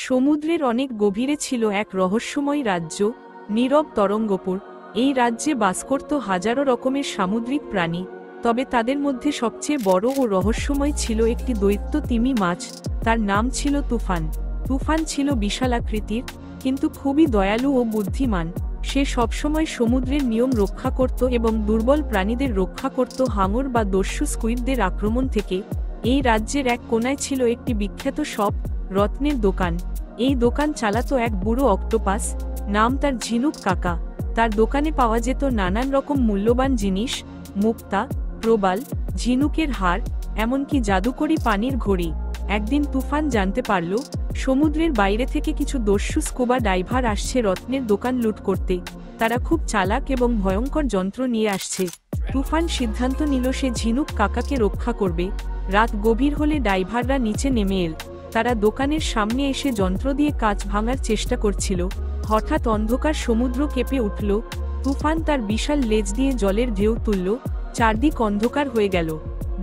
সমুদ্রের অনেক গভীরে ছিল এক রহস্যময় রাজ্য, নীরব তরঙ্গপুর। এই রাজ্যে বাস করত হাজারো রকমের সামুদ্রিক প্রাণী, তবে তাদের মধ্যে সবচেয়ে বড় ও রহস্যময় ছিল একটি দৈত্য তিমি মাছ। তার নাম ছিল তুফান। তুফান ছিল বিশালাকৃতির, কিন্তু খুবই দয়ালু ও বুদ্ধিমান। সে সবসময় সমুদ্রের নিয়ম রক্ষা করত এবং দুর্বল প্রাণীদের রক্ষা করত হাঙর বা দস্যু স্কুইডদের আক্রমণ থেকে। এই রাজ্যের এক কোণায় ছিল একটি বিখ্যাত শপ, রত্নের দোকান। এই দোকান চালাতো এক বুড়ো অক্টোপাস, নাম তার ঝিনুক কাকা। তার দোকানে পাওয়া যেত নানান রকম মূল্যবান জিনিস, মুক্তা, প্রবাল, ঝিনুকের হার, এমনকি জাদুকরি পানির ঘড়ি। একদিন তুফান জানতে পারল সমুদ্রের বাইরে থেকে কিছু দস্যু স্কুবা ডাইভার আসছে রত্নের দোকান লুট করতে। তারা খুব চালাক এবং ভয়ঙ্কর যন্ত্র নিয়ে আসছে। তুফান সিদ্ধান্ত নিল সে ঝিনুক কাকাকে রক্ষা করবে। রাত গভীর হলে ডাইভাররা নিচে নেমে এল। তারা দোকানের সামনে এসে যন্ত্র দিয়ে কাঁচ ভাঙার চেষ্টা করছিল। হঠাৎ অন্ধকার সমুদ্র কেঁপে উঠল। তুফান তার বিশাল লেজ দিয়ে জলের ঢেউ তুলল। চারদিক অন্ধকার হয়ে গেল।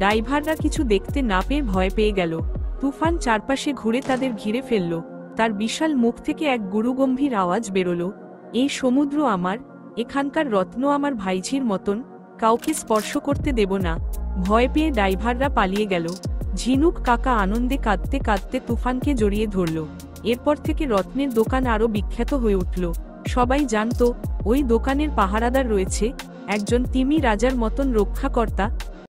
ডাইভাররা কিছু দেখতে না পেয়ে ভয় পেয়ে গেল। তুফান চারপাশে ঘুরে তাদের ঘিরে ফেলল। তার বিশাল মুখ থেকে এক গুরুগম্ভীর আওয়াজ বেরোল, এই সমুদ্র আমার, এখানকার রত্ন আমার ভাইঝির মতন, কাউকে স্পর্শ করতে দেব না। ভয় পেয়ে ডাইভাররা পালিয়ে গেল। ঝিনুক কাকা আনন্দে কাঁদতে কাঁদতে তুফানকে জড়িয়ে ধরল। এরপর থেকে রত্নের দোকান আরও বিখ্যাত হয়ে উঠল। সবাই জানত ওই দোকানের পাহারাদার রয়েছে একজন তিমি রাজার মতন রক্ষাকর্তা,